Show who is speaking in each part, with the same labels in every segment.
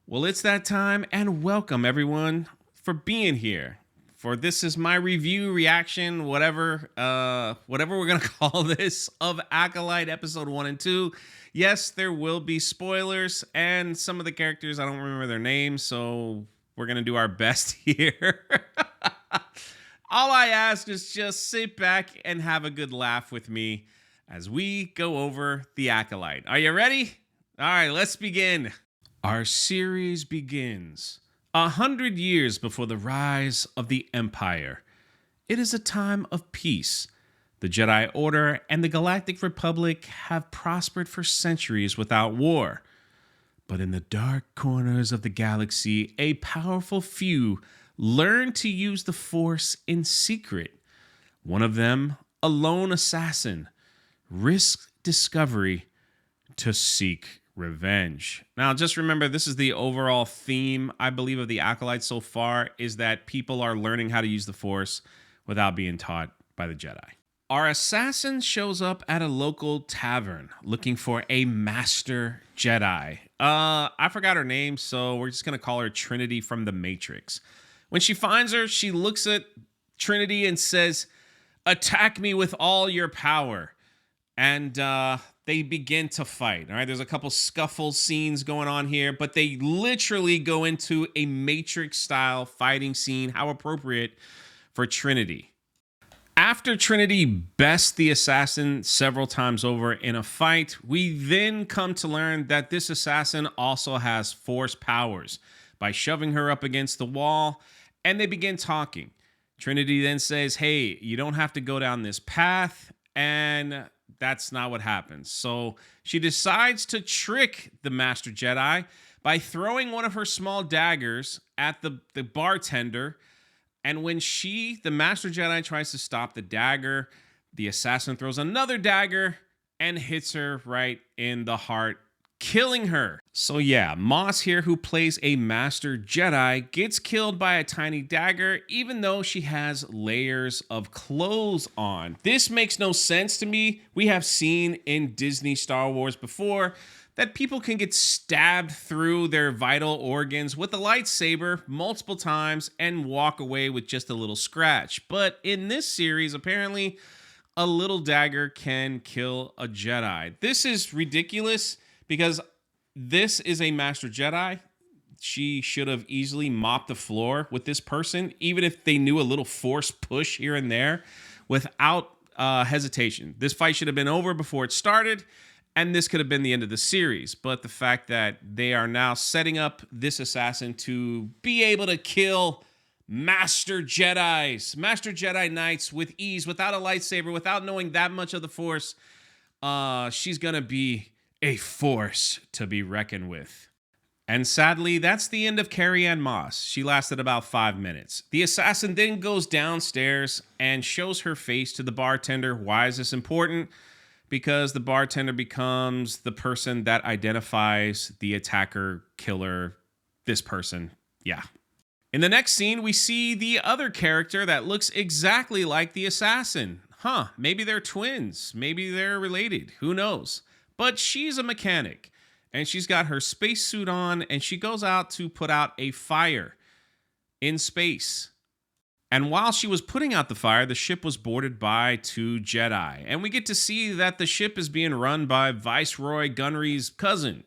Speaker 1: Well, it's that time, and welcome everyone for being here. For this is my review, reaction, whatever we're gonna call this of Acolyte episode 1 and 2. Yes, there will be spoilers, and some of the characters I don't remember their names, so we're gonna do our best here. All I ask is just sit back and have a good laugh with me as we go over the Acolyte. Are you ready? All right, let's begin. Our series begins 100 years before the rise of the Empire. It is a time of peace. The Jedi Order and the Galactic Republic have prospered for centuries without war. But in the dark corners of the galaxy, a powerful few learn to use the Force in secret. One of them, a lone assassin, risks discovery to seek revenge. Now, just remember, this is the overall theme, I believe, of the Acolyte so far, is that people are learning how to use the Force without being taught by the Jedi. Our assassin shows up at a local tavern looking for a master Jedi. I forgot her name, so we're just going to call her Trinity from The Matrix. When she finds her, she looks at Trinity and says, "Attack me with all your power." And they begin to fight. All right, there's a couple scuffle scenes going on here, but they literally go into a Matrix-style fighting scene. How appropriate for Trinity. After Trinity bests the assassin several times over in a fight, we then come to learn that this assassin also has Force powers by shoving her up against the wall, and they begin talking. Trinity then says, "Hey, you don't have to go down this path," and that's not what happens. So she decides to trick the Master Jedi by throwing one of her small daggers at the bartender. And when the Master Jedi, tries to stop the dagger, the assassin throws another dagger and hits her right in the heart, killing her. So yeah, Moss here, who plays a Master Jedi, gets killed by a tiny dagger, even though she has layers of clothes on. This makes no sense to me. We have seen in Disney Star Wars before that people can get stabbed through their vital organs with a lightsaber multiple times and walk away with just a little scratch. But in this series, apparently, a little dagger can kill a Jedi. This is ridiculous because this is a Master Jedi. She should have easily mopped the floor with this person, even if they knew a little Force push here and there, without hesitation. This fight should have been over before it started, and this could have been the end of the series. But the fact that they are now setting up this assassin to be able to kill Master Jedi Knights with ease, without a lightsaber, without knowing that much of the Force, she's gonna be a force to be reckoned with. And sadly, that's the end of Carrie Ann Moss. She lasted about 5 minutes. The assassin then goes downstairs and shows her face to the bartender. Why is this important? Because the bartender becomes the person that identifies the attacker, killer, this person. Yeah. In the next scene, we see the other character that looks exactly like the assassin. Maybe they're twins. Maybe they're related. Who knows? But she's a mechanic, and she's got her spacesuit on, and she goes out to put out a fire in space. And while she was putting out the fire, the ship was boarded by 2 Jedi. And we get to see that the ship is being run by Viceroy Gunry's cousin.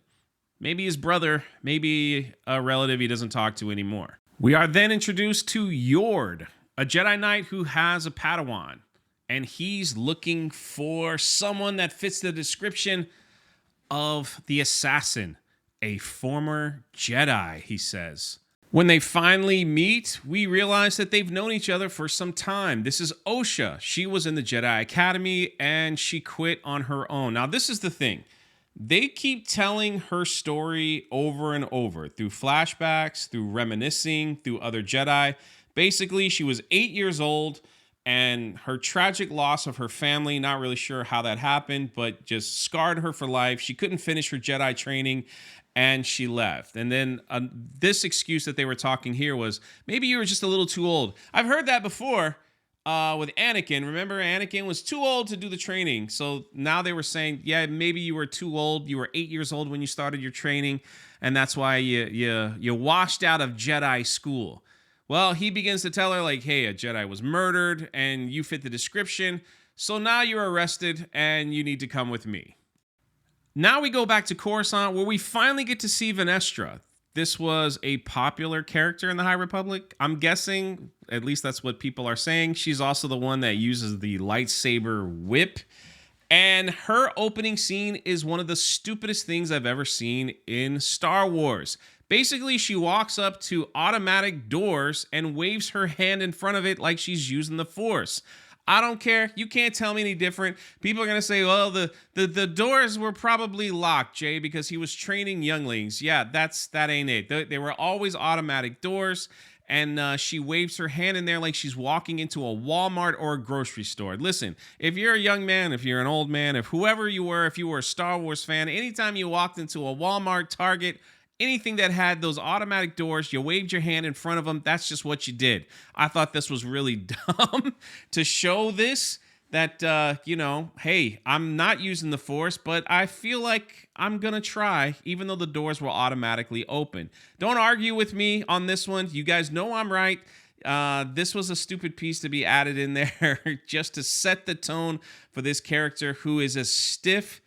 Speaker 1: Maybe his brother, maybe a relative he doesn't talk to anymore. We are then introduced to Yord, a Jedi Knight who has a Padawan. And he's looking for someone that fits the description of the assassin, a former Jedi, he says. When they finally meet, we realize that they've known each other for some time. This is Osha. She was in the Jedi Academy and she quit on her own. Now, this is the thing. They keep telling her story over and over through flashbacks, through reminiscing, through other Jedi. Basically, she was 8 years old and her tragic loss of her family, not really sure how that happened, but just scarred her for life. She couldn't finish her Jedi training and she left. And then this excuse that they were talking here was, maybe you were just a little too old. I've heard that before with Anakin. Remember, Anakin was too old to do the training. So now they were saying, yeah, maybe you were too old. You were 8 years old when you started your training. and that's why you washed out of Jedi school. Well, he begins to tell her like, hey, a Jedi was murdered and you fit the description. So now you're arrested and you need to come with me. Now we go back to Coruscant, where we finally get to see Venestra. This was a popular character in the High Republic. I'm guessing, at least that's what people are saying. She's also the one that uses the lightsaber whip. And her opening scene is one of the stupidest things I've ever seen in Star Wars. Basically, she walks up to automatic doors and waves her hand in front of it like she's using the Force. I don't care. You can't tell me any different. People are going to say, well, the doors were probably locked, Jay, because he was training younglings. Yeah, that ain't it. They were always automatic doors. And she waves her hand in there like she's walking into a Walmart or a grocery store. Listen, if you're a young man, if you're an old man, if whoever you were, if you were a Star Wars fan, anytime you walked into a Walmart, Target, anything that had those automatic doors, you waved your hand in front of them. That's just what you did. I thought this was really dumb to show this. That, hey, I'm not using the Force, but I feel like I'm going to try, even though the doors will automatically open. Don't argue with me on this one. You guys know I'm right. This was a stupid piece to be added in there just to set the tone for this character who is as stiff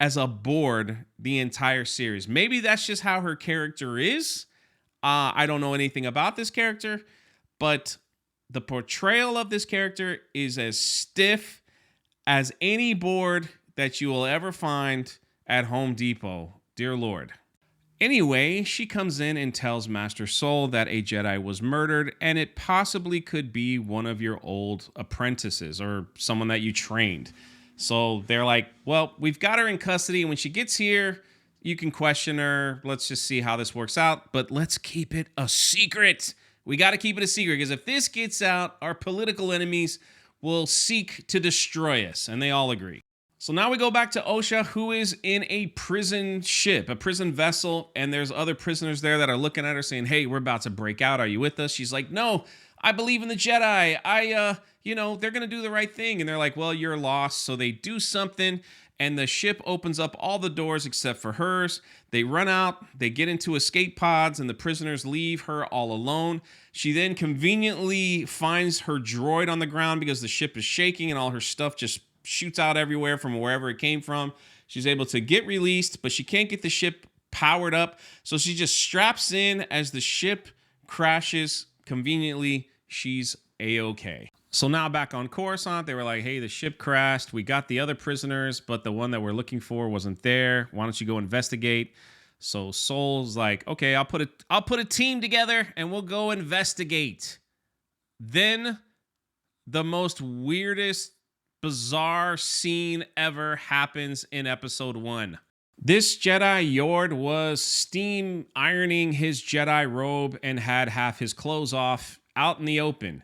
Speaker 1: as a board the entire series. Maybe that's just how her character is. I don't know anything about this character, but the portrayal of this character is as stiff as any board that you will ever find at Home Depot. Dear Lord. Anyway, she comes in and tells Master Soul that a Jedi was murdered, and it possibly could be one of your old apprentices or someone that you trained. So they're like, well, we've got her in custody. When she gets here, you can question her. Let's just see how this works out. But let's keep it a secret. We got to keep it a secret, because if this gets out, our political enemies will seek to destroy us. And they all agree. So now we go back to Osha, who is in a prison ship, a prison vessel. And there's other prisoners there that are looking at her saying, hey, we're about to break out. Are you with us? She's like, no, I believe in the Jedi. They're going to do the right thing. And they're like, well, you're lost. So they do something. And the ship opens up all the doors except for hers. They run out, they get into escape pods, and the prisoners leave her all alone. She then conveniently finds her droid on the ground because the ship is shaking and all her stuff just shoots out everywhere from wherever it came from. She's able to get released, but she can't get the ship powered up. So she just straps in as the ship crashes. Conveniently, she's A-okay. So now back on Coruscant, they were like, hey, the ship crashed. We got the other prisoners, but the one that we're looking for wasn't there. Why don't you go investigate? So Soul's like, okay, I'll put a team together and we'll go investigate. Then the most weirdest, bizarre scene ever happens in episode 1. This Jedi Yord was steam ironing his Jedi robe and had half his clothes off out in the open.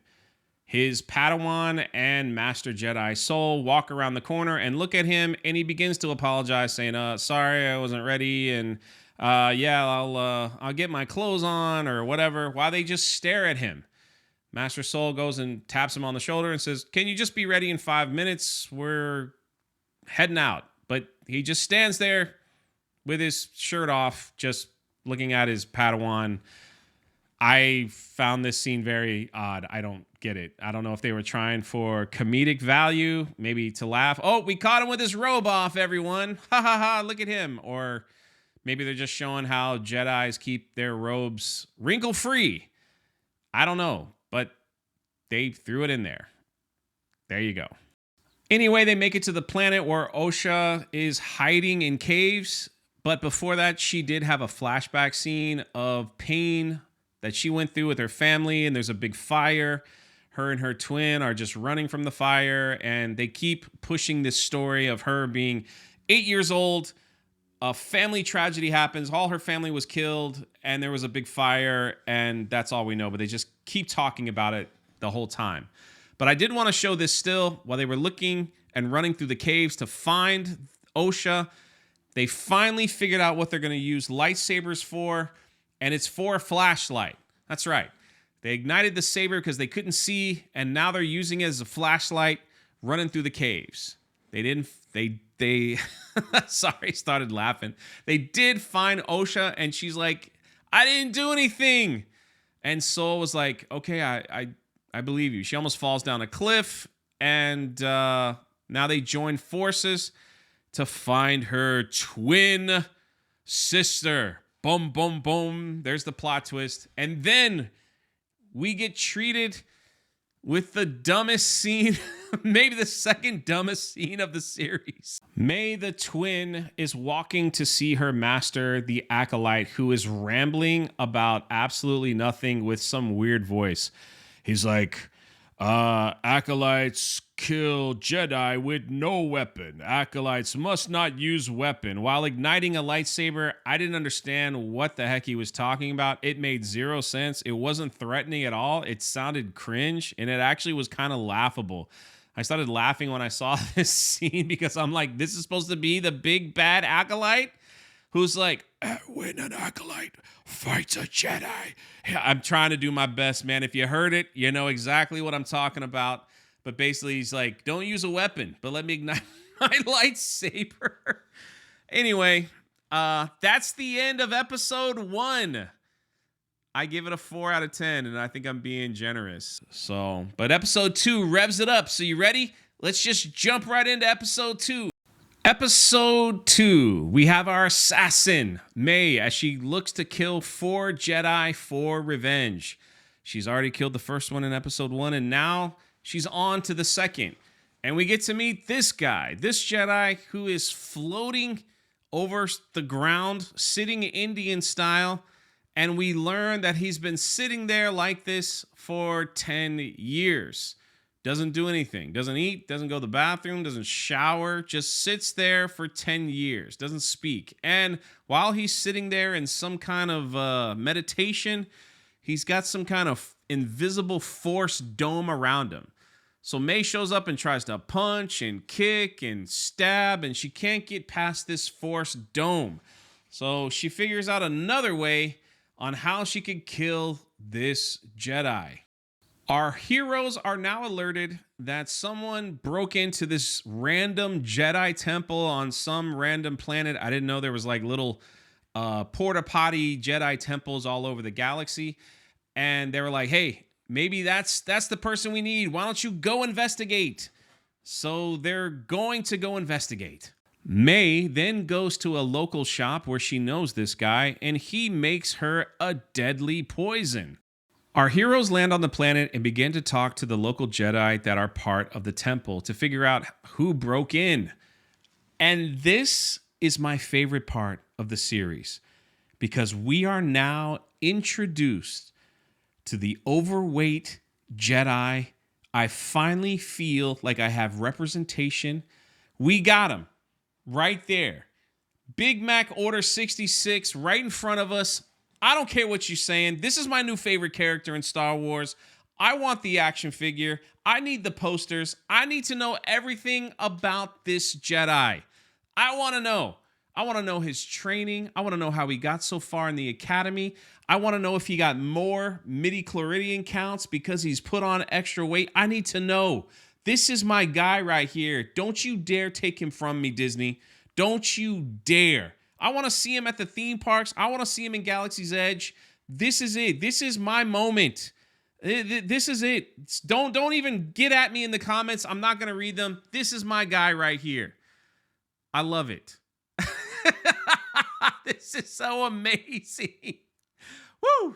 Speaker 1: His Padawan and Master Jedi Soul walk around the corner and look at him, and he begins to apologize, saying, sorry, I wasn't ready, and I'll get my clothes on, or whatever, while they just stare at him. Master Soul goes and taps him on the shoulder and says, can you just be ready in 5 minutes? We're heading out. But he just stands there with his shirt off, just looking at his Padawan. I found this scene very odd. I don't get it. I don't know if they were trying for comedic value, maybe to laugh. Oh, we caught him with his robe off, everyone. Ha ha ha, look at him. Or maybe they're just showing how Jedis keep their robes wrinkle-free. I don't know, but they threw it in there. There you go. Anyway, they make it to the planet where Osha is hiding in caves. But before that, she did have a flashback scene of pain that she went through with her family, and there's a big fire. Her and her twin are just running from the fire, and they keep pushing this story of her being 8 years old. A family tragedy happens. All her family was killed, and there was a big fire, and that's all we know. But they just keep talking about it the whole time. But I did want to show this still. While they were looking and running through the caves to find Osha, they finally figured out what they're going to use lightsabers for. And it's for a flashlight. That's right. They ignited the saber because they couldn't see, and now they're using it as a flashlight running through the caves. They didn't, they sorry, started laughing. They did find Osha, and she's like, I didn't do anything. And Soul was like, okay, I believe you. She almost falls down a cliff, and now they join forces to find her twin sister. Boom, boom, boom. There's the plot twist. And then we get treated with the dumbest scene, maybe the second dumbest scene of the series. May the twin is walking to see her master, the Acolyte, who is rambling about absolutely nothing with some weird voice. He's like, Acolytes kill Jedi with no weapon. Acolytes must not use weapon. While igniting a lightsaber, I didn't understand what the heck he was talking about. It made zero sense. It wasn't threatening at all. It sounded cringe, and it actually was kind of laughable. I started laughing when I saw this scene because I'm like, this is supposed to be the big bad Acolyte who's like, when an Acolyte fights a Jedi. Yeah, I'm trying to do my best, man. If you heard it, you know exactly what I'm talking about. But basically, he's like, don't use a weapon, but let me ignite my lightsaber. Anyway, that's the end of episode 1. I give it a 4 out of 10, and I think I'm being generous. So, but episode 2 revs it up. So you ready? Let's just jump right into episode 2. Episode 2, we have our assassin, May, as she looks to kill 4 Jedi for revenge. She's already killed the first one in episode 1, and now she's on to the second. And we get to meet this guy, this Jedi who is floating over the ground, sitting Indian style, and we learn that he's been sitting there like this for 10 years. Doesn't do anything, doesn't eat, doesn't go to the bathroom, doesn't shower, just sits there for 10 years, doesn't speak. And while he's sitting there in some kind of meditation, he's got some kind of invisible force dome around him. So May shows up and tries to punch and kick and stab, and she can't get past this force dome. So she figures out another way on how she could kill this Jedi. Our heroes are now alerted that someone broke into this random Jedi temple on some random planet. I didn't know there was like little porta potty Jedi temples all over the galaxy. And they were like, hey, maybe that's the person we need. Why don't you go investigate? So they're going to go investigate. May then goes to a local shop where she knows this guy, and he makes her a deadly poison. Our heroes land on the planet and begin to talk to the local Jedi that are part of the temple to figure out who broke in. And this is my favorite part of the series because we are now introduced to the overweight Jedi. I finally feel like I have representation. We got him right there. Big Mac Order 66 right in front of us. I don't care what you're saying. This is my new favorite character in Star Wars. I want the action figure. I need the posters. I need to know everything about this Jedi. I want to know. I want to know his training. I want to know how he got so far in the academy. I want to know if he got more midi-chloridian counts because he's put on extra weight. I need to know. This is my guy right here. Don't you dare take him from me, Disney. Don't you dare. I want to see him at the theme parks. I want to see him in Galaxy's Edge. This is it. This is my moment. This is it. Don't even get at me in the comments. I'm not going to read them. This is my guy right here. I love it. This is so amazing. Woo!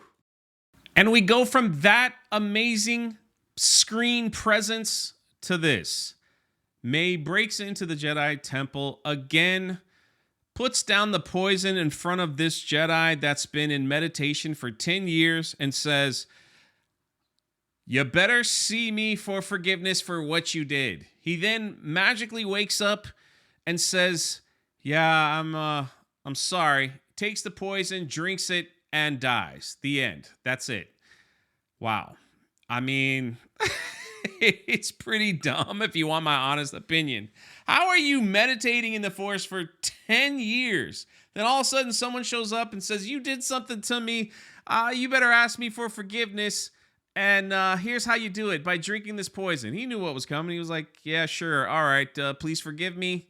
Speaker 1: And we go from that amazing screen presence to this. May breaks into the Jedi Temple again, puts down the poison in front of this Jedi that's been in meditation for 10 years and says, you better see me for forgiveness for what you did. He then magically wakes up and says, yeah, I'm sorry. Takes the poison, drinks it, and dies. The end. That's it. Wow. I mean, it's pretty dumb if you want my honest opinion. How are you meditating in the Force for 10 years? Then all of a sudden someone shows up and says, you did something to me. You better ask me for forgiveness. And here's how you do it, by drinking this poison. He knew what was coming. He was like, yeah, sure. All right, please forgive me.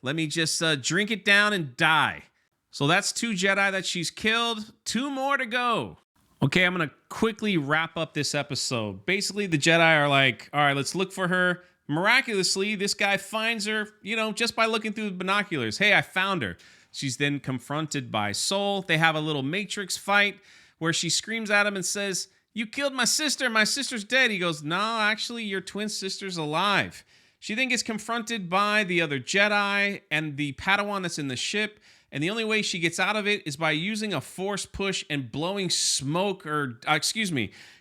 Speaker 1: Let me just drink it down and die. So that's 2 Jedi that she's killed. 2 more to go. Okay, I'm going to quickly wrap up this episode. Basically, the Jedi are like, all right, let's look for her. Miraculously, this guy finds her, just by looking through the binoculars. Hey, I found her. She's then confronted by Soul. They have a little Matrix fight where she screams at him and says, you killed my sister. My sister's dead. He goes, no, actually, your twin sister's alive. She then gets confronted by the other Jedi and the Padawan that's in the ship. And the only way she gets out of it is by using a force push and blowing smoke,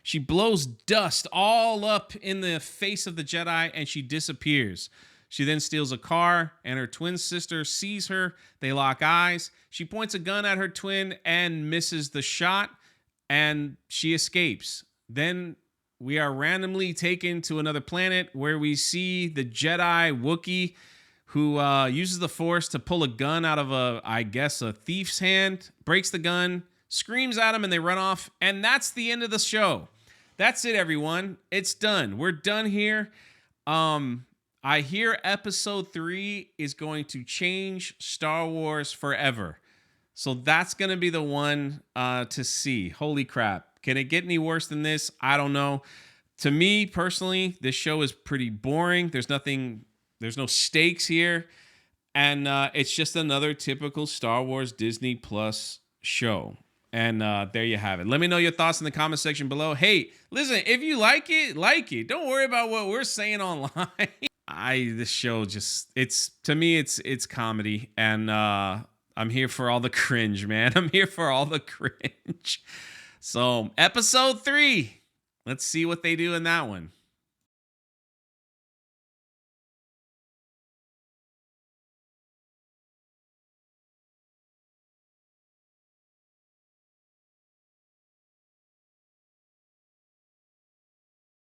Speaker 1: she blows dust all up in the face of the Jedi and she disappears. She then steals a car and her twin sister sees her. They lock eyes. She points a gun at her twin and misses the shot and she escapes. Then we are randomly taken to another planet where we see the Jedi Wookiee who uses the Force to pull a gun out of a thief's hand, breaks the gun, screams at him, and they run off. And that's the end of the show. That's it, everyone. It's done. We're done here. I hear episode 3 is going to change Star Wars forever. So that's going to be the one to see. Holy crap. Can it get any worse than this? I don't know. To me, personally, this show is pretty boring. There's no stakes here. And it's just another typical Star Wars Disney Plus show. And there you have it. Let me know your thoughts in the comment section below. Hey, listen, if you like it. Don't worry about what we're saying online. This show just, to me, it's comedy. And I'm here for all the cringe, man. I'm here for all the cringe. So, episode 3. Let's see what they do in that one.